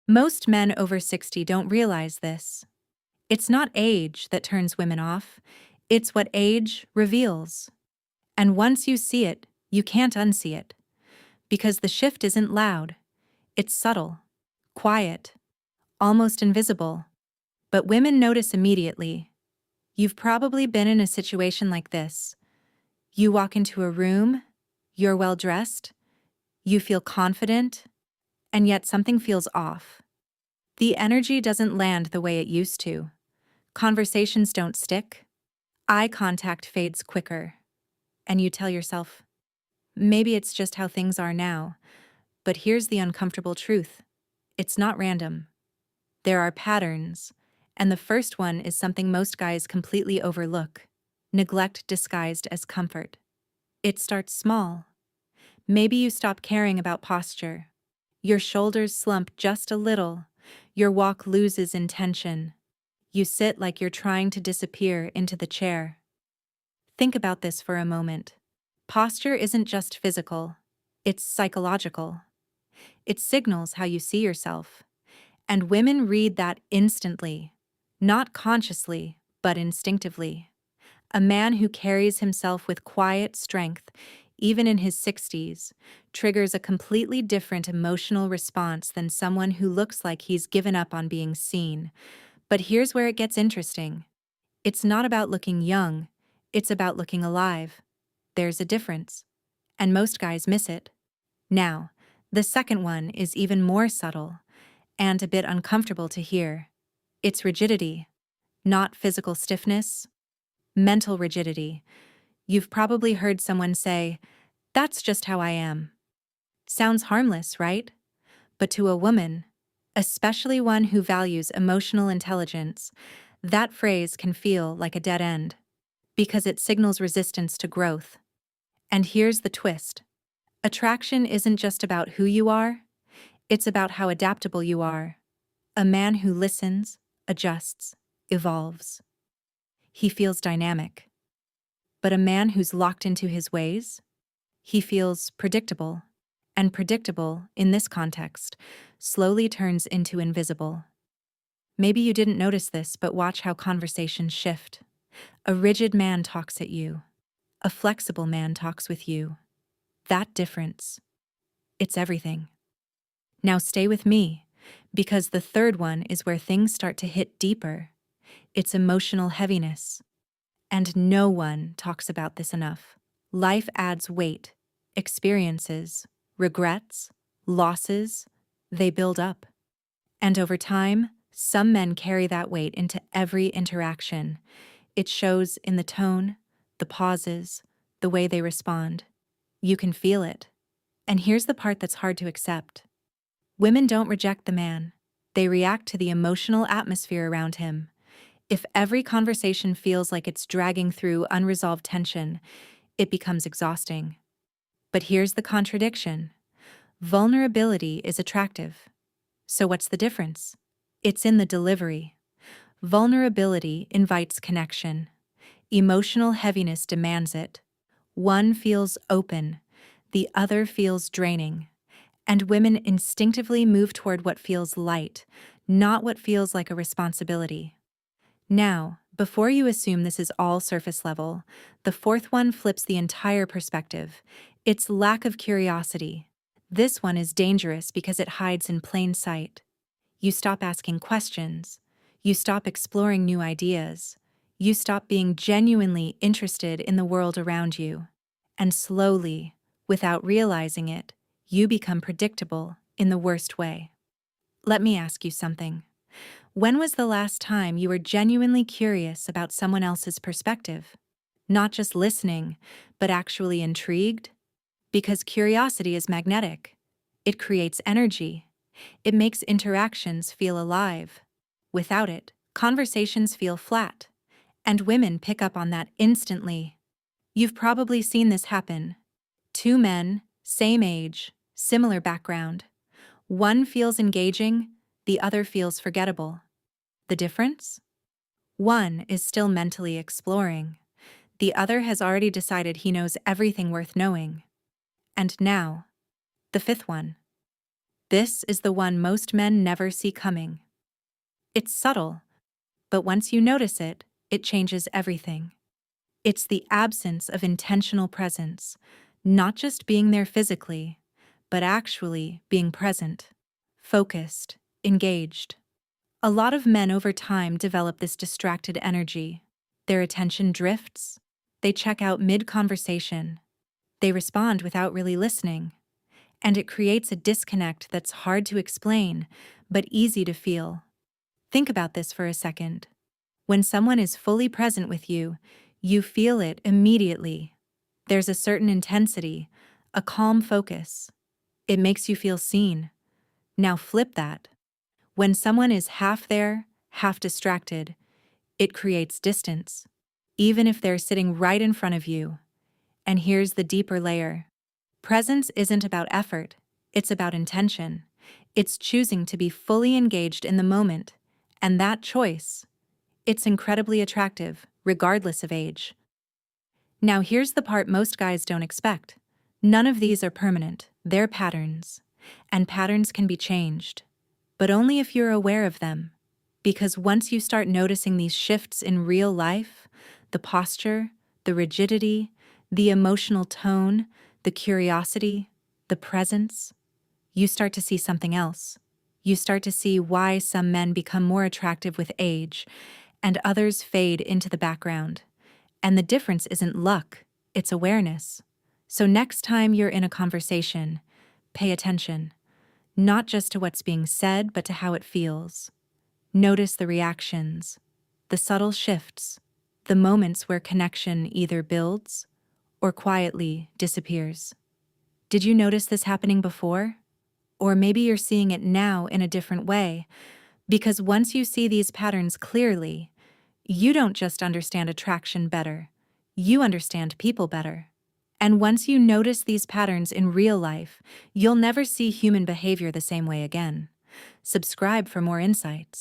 Most men over 60 don't realize this. It's not age that turns women off, it's what age reveals. And once you see it, you can't unsee it. Because the shift isn't loud, it's subtle, quiet, almost invisible. But women notice immediately. You've probably been in a situation like this. You walk into a room, you're well dressed, you feel confident, and yet something feels off. The energy doesn't land the way it used to. Conversations don't stick. Eye contact fades quicker. And you tell yourself, maybe it's just how things are now. But here's the uncomfortable truth. It's not random. There are patterns. And the first one is something most guys completely overlook: neglect disguised as comfort. It starts small. Maybe you stop caring about posture. Your shoulders slump just a little. Your walk loses intention. You sit like you're trying to disappear into the chair. Think about this for a moment. Posture isn't just physical, it's psychological. It signals how you see yourself. And women read that instantly, not consciously, but instinctively. A man who carries himself with quiet strength, even in his 60s, triggers a completely different emotional response than someone who looks like he's given up on being seen. But here's where it gets interesting. It's not about looking young, it's about looking alive. There's a difference. And most guys miss it. Now, the second one is even more subtle and a bit uncomfortable to hear. It's rigidity, not physical stiffness, mental rigidity. You've probably heard someone say, "That's just how I am." Sounds harmless, right? But to a woman, especially one who values emotional intelligence, that phrase can feel like a dead end, because it signals resistance to growth. And here's the twist. Attraction isn't just about who you are, it's about how adaptable you are. A man who listens, adjusts, evolves. He feels dynamic. But a man who's locked into his ways, he feels predictable. And predictable, in this context, slowly turns into invisible. Maybe you didn't notice this, but watch how conversations shift. A rigid man talks at you. A flexible man talks with you. That difference, it's everything. Now stay with me, because the third one is where things start to hit deeper. It's emotional heaviness. And no one talks about this enough. Life adds weight, experiences, regrets, losses, they build up. And over time, some men carry that weight into every interaction. It shows in the tone, the pauses, the way they respond. You can feel it. And here's the part that's hard to accept. Women don't reject the man. They react to the emotional atmosphere around him. If every conversation feels like it's dragging through unresolved tension, it becomes exhausting. But here's the contradiction. Vulnerability is attractive. So what's the difference? It's in the delivery. Vulnerability invites connection. Emotional heaviness demands it. One feels open, the other feels draining. And women instinctively move toward what feels light, not what feels like a responsibility. Now, before you assume this is all surface level, the fourth one flips the entire perspective. It's lack of curiosity. This one is dangerous because it hides in plain sight. You stop asking questions. You stop exploring new ideas. You stop being genuinely interested in the world around you. And slowly, without realizing it, you become predictable in the worst way. Let me ask you something. When was the last time you were genuinely curious about someone else's perspective? Not just listening, but actually intrigued? Because curiosity is magnetic. It creates energy. It makes interactions feel alive. Without it, conversations feel flat. And women pick up on that instantly. You've probably seen this happen. Two men, same age, similar background. One feels engaging, the other feels forgettable. The difference? One is still mentally exploring. The other has already decided he knows everything worth knowing. And now, the fifth one. This is the one most men never see coming. It's subtle, but once you notice it, it changes everything. It's the absence of intentional presence, not just being there physically, but actually being present, focused, engaged. A lot of men over time develop this distracted energy. Their attention drifts. They check out mid-conversation. They respond without really listening. And it creates a disconnect that's hard to explain, but easy to feel. Think about this for a second. When someone is fully present with you, you feel it immediately. There's a certain intensity, a calm focus. It makes you feel seen. Now flip that. When someone is half there, half distracted, it creates distance, even if they're sitting right in front of you. And here's the deeper layer. Presence isn't about effort, it's about intention. It's choosing to be fully engaged in the moment, and that choice, it's incredibly attractive, regardless of age. Now here's the part most guys don't expect. None of these are permanent, they're patterns. And patterns can be changed, but only if you're aware of them. Because once you start noticing these shifts in real life, the posture, the rigidity, the emotional tone, the curiosity, the presence, you start to see something else. You start to see why some men become more attractive with age and others fade into the background. And the difference isn't luck, it's awareness. So next time you're in a conversation, pay attention, not just to what's being said, but to how it feels. Notice the reactions, the subtle shifts, the moments where connection either builds or quietly disappears. Did you notice this happening before? Or maybe you're seeing it now in a different way, because once you see these patterns clearly, you don't just understand attraction better, you understand people better. And once you notice these patterns in real life, you'll never see human behavior the same way again. Subscribe for more insights.